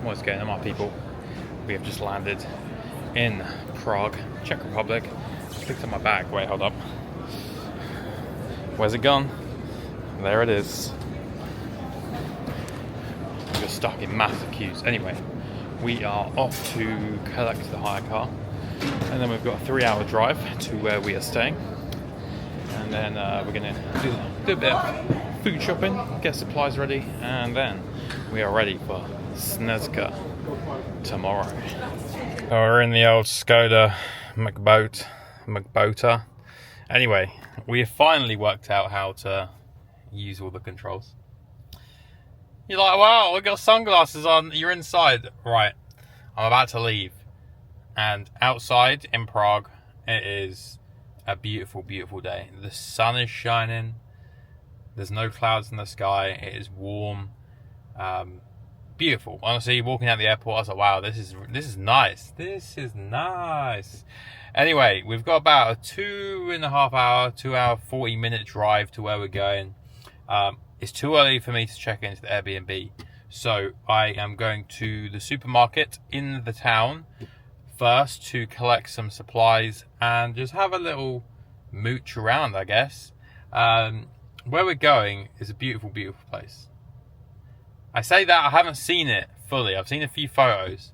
What's going on, my people? We have just landed in Prague, Czech Republic. Just picked up my bag. Wait, hold up. Where's it gone? There it is. We're stuck in massive queues. Anyway, we are off to collect the hire car, and then we've got a 3-hour drive to where we are staying, and then we're gonna do a bit of food shopping, get supplies ready, and then we are ready for Snezka tomorrow. So we're in the old Skoda McBota. Anyway, we have finally worked out how to use all the controls. You're like, wow, we got sunglasses on, you're inside. Right, I'm about to leave. And outside in Prague, it is a beautiful, beautiful day. The sun is shining. There's no clouds in the sky. It is warm. Beautiful. Honestly, walking out the airport, I was like, wow, this is nice. This is nice. Anyway, we've got about a 2 hour, 40-minute drive to where we're going. It's too early for me to check into the Airbnb. So I am going to the supermarket in the town first to collect some supplies and just have a little mooch around, I guess. Where we're going is a beautiful, beautiful place. I say that, I haven't seen it fully. I've seen a few photos,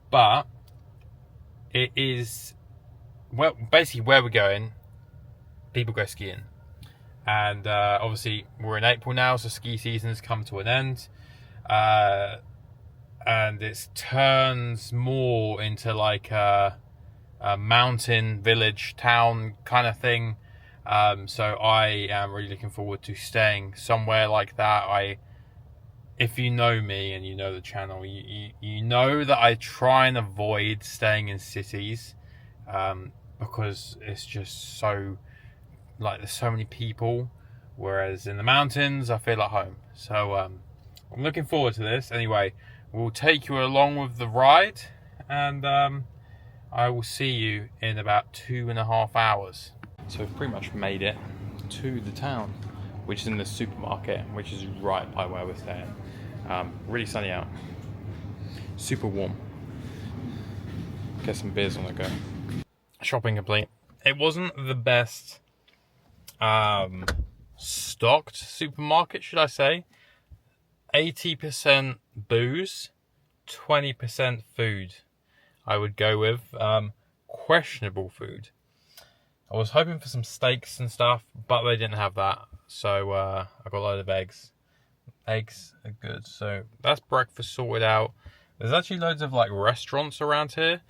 but it is, well, basically where we're going, people go skiing. And obviously we're in April now, so ski season's come to an end. And it turns more into like a mountain village town kind of thing. So I am really looking forward to staying somewhere like that. If you know me and you know the channel, you know that I try and avoid staying in cities because it's just so, like, there's so many people, whereas in the mountains I feel at home. So I'm looking forward to this. Anyway, we'll take you along with the ride, and I will see you in about 2.5 hours. So we've pretty much made it to the town, which is in the supermarket, which is right by where we're staying. Really sunny out, super warm. Get some beers on the go. Shopping complete. It wasn't the best stocked supermarket, should I say. 80% booze, 20% food, I would go with. Questionable food. I was hoping for some steaks and stuff, but they didn't have that. So I got a load of eggs. Eggs are good. So that's breakfast sorted out. There's actually loads of like restaurants around here,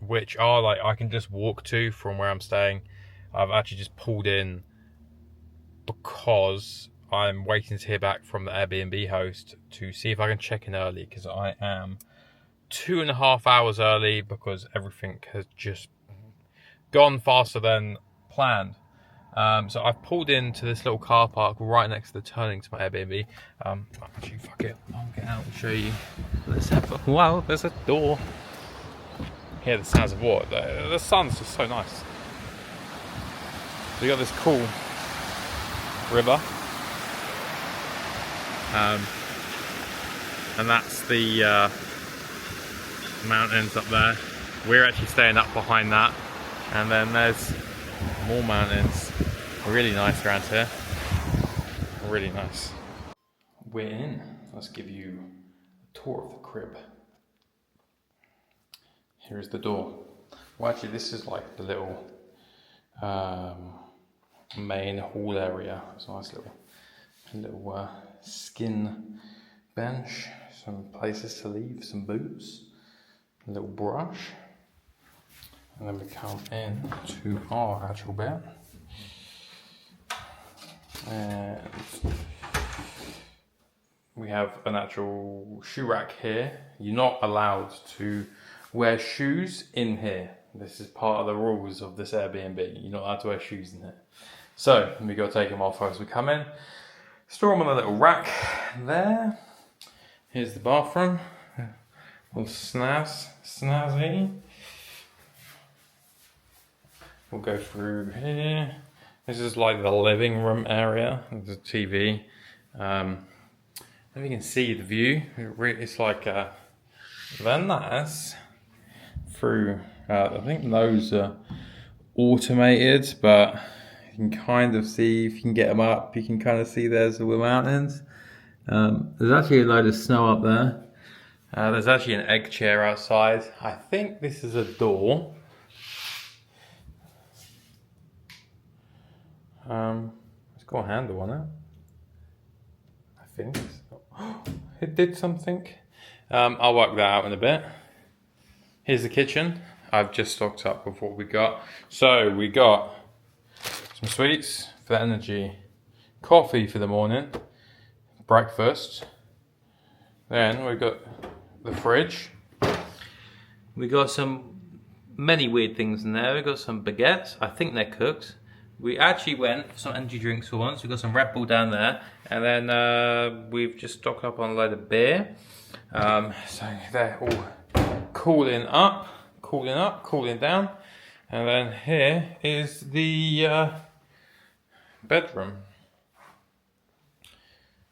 which are like I can just walk to from where I'm staying. I've actually just pulled in because I'm waiting to hear back from the Airbnb host to see if I can check in early, because I am 2.5 hours early because everything has just gone faster than planned. So I've pulled into this little car park right next to the turning to my Airbnb. Actually, fuck it, I'll get out and show you. Wow, there's a door. Hear the sounds of water. The sun's just so nice. So you got this cool river, and that's the mountains up there. We're actually staying up behind that, and then there's more mountains. Really nice around here. Really nice. We're in. Let's give you a tour of the crib. Here's the door. Well, actually, this is like the little main hall area. It's a nice little skin bench. Some places to leave, some boots, a little brush. And then we come in to our actual bed. And we have an actual shoe rack here. You're not allowed to wear shoes in here. This is part of the rules of this Airbnb. You're not allowed to wear shoes in here. So we got to take them off as we come in. Store them on a little rack there. Here's the bathroom. Little snazzy. We'll go through here. This is like the living room area. There's a TV. And if you can see the view, it's like very nice through. I think those are automated, but you can kind of see, if you can get them up, you can kind of see there's all the mountains. There's actually a load of snow up there. There's actually an egg chair outside. I think this is a door. It's got a handle on it. I think. It did something. I'll work that out in a bit. Here's the kitchen. I've just stocked up with what we got. So we got some sweets for the energy, coffee for the morning, breakfast. Then we've got the fridge. We got many weird things in there. We got some baguettes. I think they're cooked. We actually went for some energy drinks for once. We've got some Red Bull down there. And then we've just stocked up on a load of beer. So they're all cooling down. And then here is the bedroom.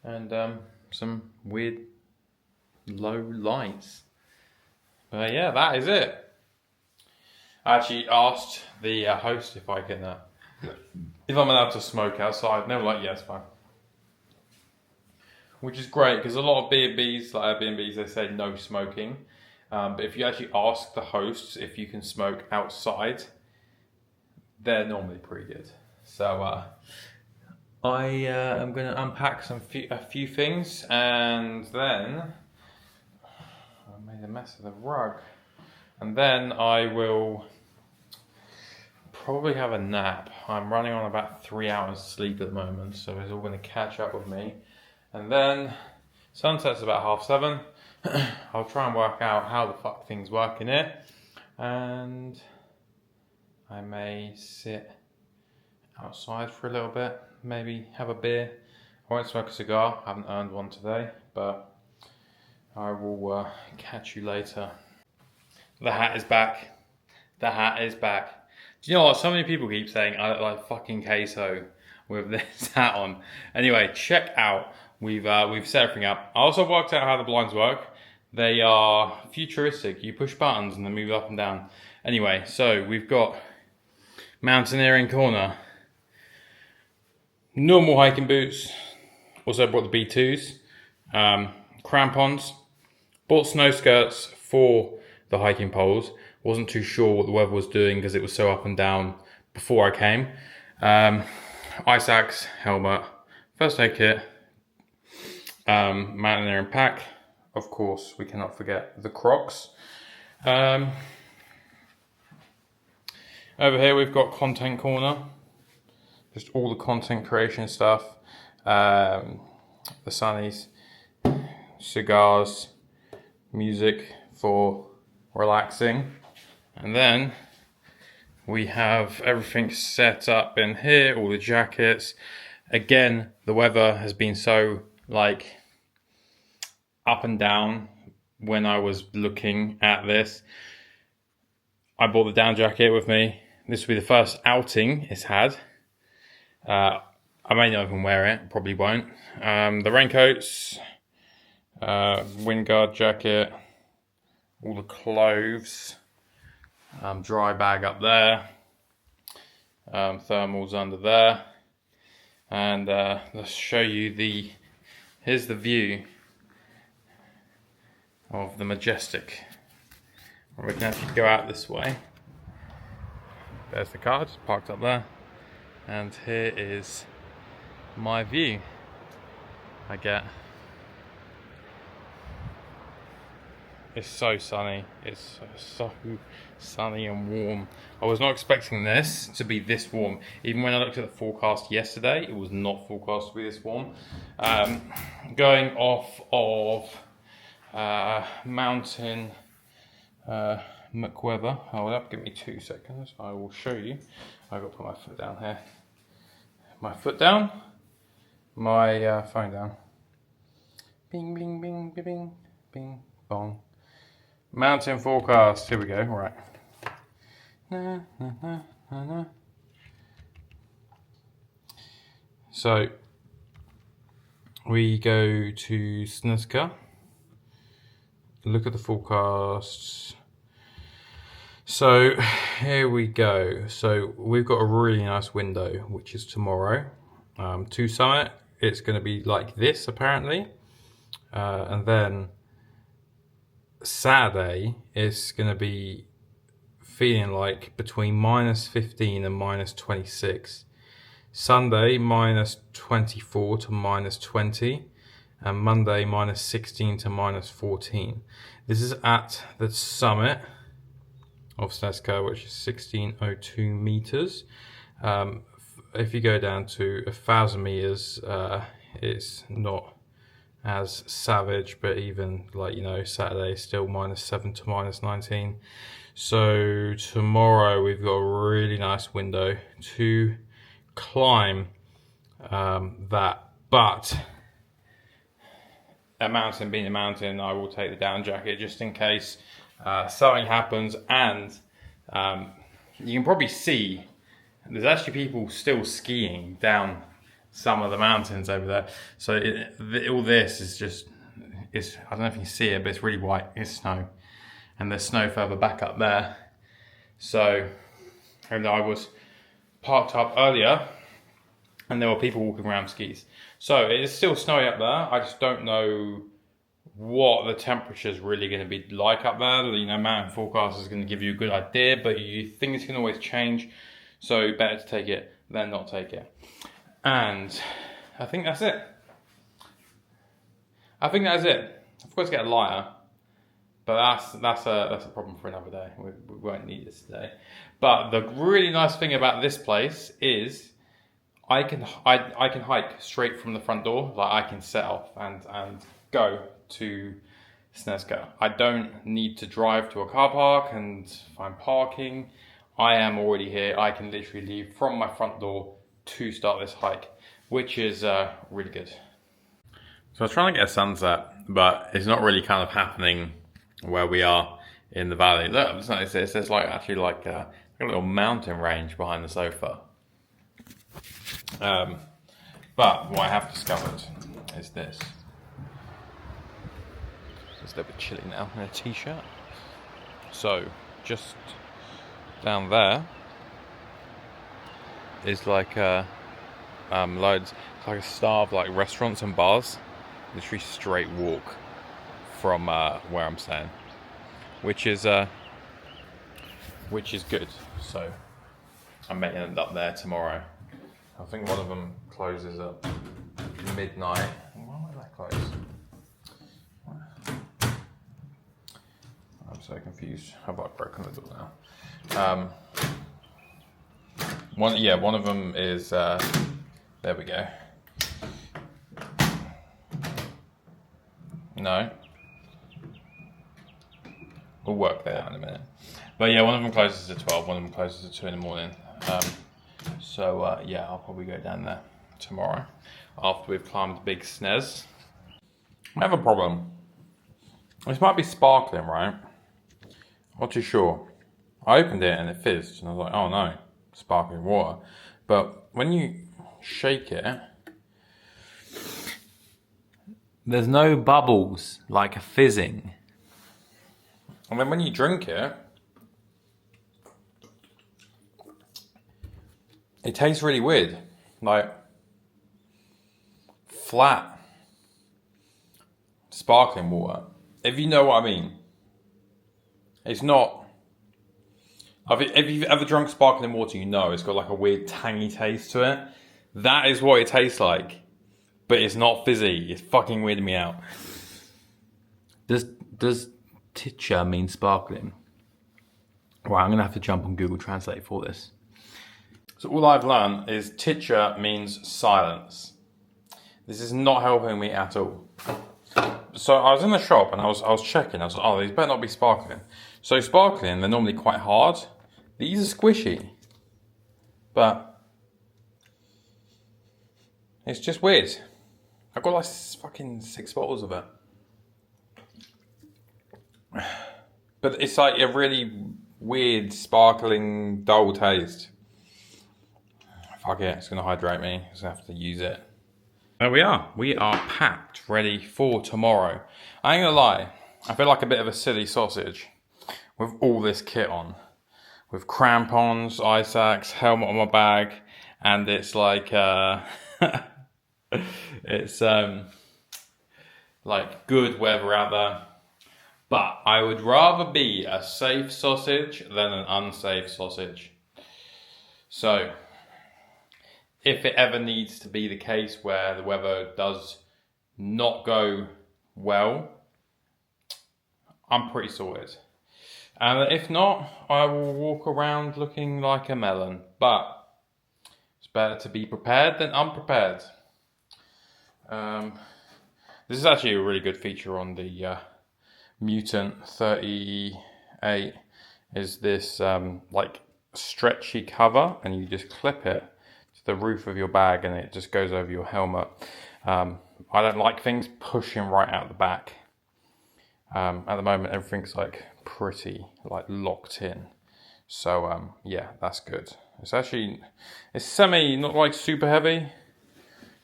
And some weird low lights. But yeah, that is it. I actually asked the host if I can, if I'm allowed to smoke outside. And they were like, yes, fine. Which is great, because a lot of B&Bs, like Airbnbs, they say no smoking. But if you actually ask the hosts if you can smoke outside, they're normally pretty good. So I am going to unpack a few things, and then I made a mess of the rug, and then I will probably have a nap. I'm running on about 3 hours sleep at the moment, so it's all going to catch up with me. And then sunset's about 7:30. I'll try and work out how the fuck things work in it, and I may sit outside for a little bit, maybe have a beer. I won't smoke a cigar, I haven't earned one today, but I will catch you later. The hat is back. The hat is back. Do you know what? So many people keep saying I look like fucking queso with this hat on. Anyway, check out. We've set everything up. I also worked out how the blinds work. They are futuristic. You push buttons and they move up and down. Anyway, so we've got mountaineering corner. Normal hiking boots. Also bought the B2s. Crampons. Bought snow skirts for the hiking poles. Wasn't too sure what the weather was doing because it was so up and down before I came. Ice axe, helmet, first aid kit, mountaineering pack. Of course, we cannot forget the Crocs. Over here we've got content corner. Just all the content creation stuff. The sunnies, cigars, music for relaxing. And then we have everything set up in here, all the jackets. Again, the weather has been so like up and down when I was looking at this. I bought the down jacket with me. This will be the first outing it's had. I may not even wear it, probably won't. The raincoats, wind guard jacket, all the clothes, dry bag up there, thermals under there, and let's show you here's the view of the Majestic. We can actually go out this way. There's the car, just parked up there, and here is my view. I get. It's so sunny. It's so sunny and warm. I was not expecting this to be this warm. Even when I looked at the forecast yesterday, it was not forecast to be this warm. Going off of mountain McWeather. Hold up, give me 2 seconds. I will show you. I've got to put my foot down here. My foot down. My phone down. Bing, bing, bing, bing, bing, bing, bong. Mountain forecast. Here we go. Right. Na, na, na, na, na. So we go to Snezka, look at the forecasts. So here we go. So we've got a really nice window, which is tomorrow. To Summit, it's going to be like this apparently. And then Saturday is going to be feeling like between -15 and -26. Sunday -24 to -20, and Monday -16 to -14. This is at the summit of Snezka, which is 1602 meters. If you go down to 1,000 meters, it's not as savage, but even like, you know, Saturday is still -7 to -19. So tomorrow we've got a really nice window to climb that, but a mountain being a mountain, I will take the down jacket just in case something happens. And you can probably see there's actually people still skiing down some of the mountains over there. So all this is just, I don't know if you can see it, but it's really white. It's snow, and there's snow further back up there. So, and I was parked up earlier, and there were people walking around skis. So it is still snowy up there. I just don't know what the temperature is really going to be like up there. You know, mountain forecast is going to give you a good idea, but things can always change. So better to take it than not take it. And I think that's it. Of course, get a lighter, but that's a problem for another day. We won't need this today. But the really nice thing about this place is I can hike straight from the front door. Like, I can set off and go to Snezka. I don't need to drive to a car park and find parking. I am already here. I can literally leave from my front door to start this hike, which is really good. So I was trying to get a sunset, but it's not really kind of happening where we are in the valley. Look, there's like actually like a little mountain range behind the sofa. But what I have discovered is this. It's a little bit chilly now in a t-shirt. So just down there is like loads, it's like a star of like restaurants and bars, literally straight walk from where I'm staying, which is good. So I may end up there tomorrow. I think one of them closes at midnight. Why would that close? I'm so confused. How about I broken the door now? One of them is there we go. No. We'll work that out in a minute. But yeah, one of them closes at 12, one of them closes at 2 in the morning. So yeah, I'll probably go down there tomorrow after we've climbed Big Snez. I have a problem. This might be sparkling, right? Not too sure. I opened it and it fizzed, and I was like, oh no, sparkling water. But when you shake it, there's no bubbles like a fizzing. And then when you drink it, it tastes really weird, like flat sparkling water, if you know what I mean. It's not, if you've ever drunk sparkling water, you know it's got like a weird tangy taste to it. That is what it tastes like, but it's not fizzy. It's fucking weirding me out. Does ticha mean sparkling? Right, I'm gonna have to jump on Google Translate for this. So all I've learned is ticha means silence. This is not helping me at all. So I was in the shop and I was checking. I was like, oh, these better not be sparkling. So sparkling, they're normally quite hard. These are squishy, but it's just weird. I've got like fucking 6 bottles of it. But it's like a really weird, sparkling, dull taste. Fuck it, it's gonna hydrate me. I'm just gonna have to use it. There we are. We are packed, ready for tomorrow. I ain't gonna lie, I feel like a bit of a silly sausage with all this kit on. With crampons, ice axe, helmet on my bag, and it's like, it's like good weather out there. But I would rather be a safe sausage than an unsafe sausage. So, if it ever needs to be the case where the weather does not go well, I'm pretty sorted. And if not, I will walk around looking like a melon. But it's better to be prepared than unprepared. This is actually a really good feature on the Mutant 38. Is this like stretchy cover, and you just clip it to the roof of your bag, and it just goes over your helmet. I don't like things pushing right out the back. At the moment, everything's like pretty like locked in. So yeah, that's good. It's semi, not like super heavy.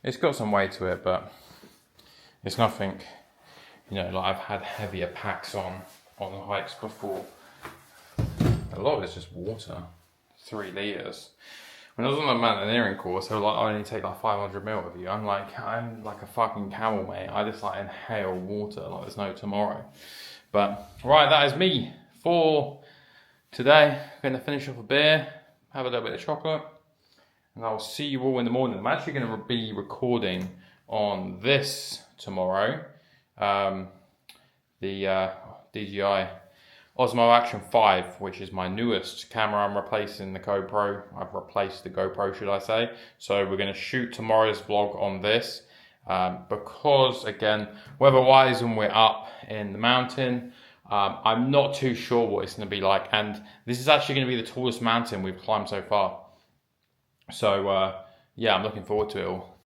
It's got some weight to it, but it's nothing, you know, like I've had heavier packs on hikes before. A lot of it's just water, 3 litres. When I was on the mountaineering course, they were like, I only take like 500 ml with you. I'm like a fucking camel, mate. I just like inhale water like there's no tomorrow. But right, that is me for today. I'm gonna finish off a beer, have a little bit of chocolate, and I'll see you all in the morning. I'm actually gonna be recording on this tomorrow, the DJI Osmo Action 5, which is my newest camera. I'm replacing the GoPro. I've replaced the GoPro, should I say. So we're going to shoot tomorrow's vlog on this because, again, weather-wise, when we're up in the mountain, I'm not too sure what it's going to be like. And this is actually going to be the tallest mountain we've climbed so far. So, yeah, I'm looking forward to it all.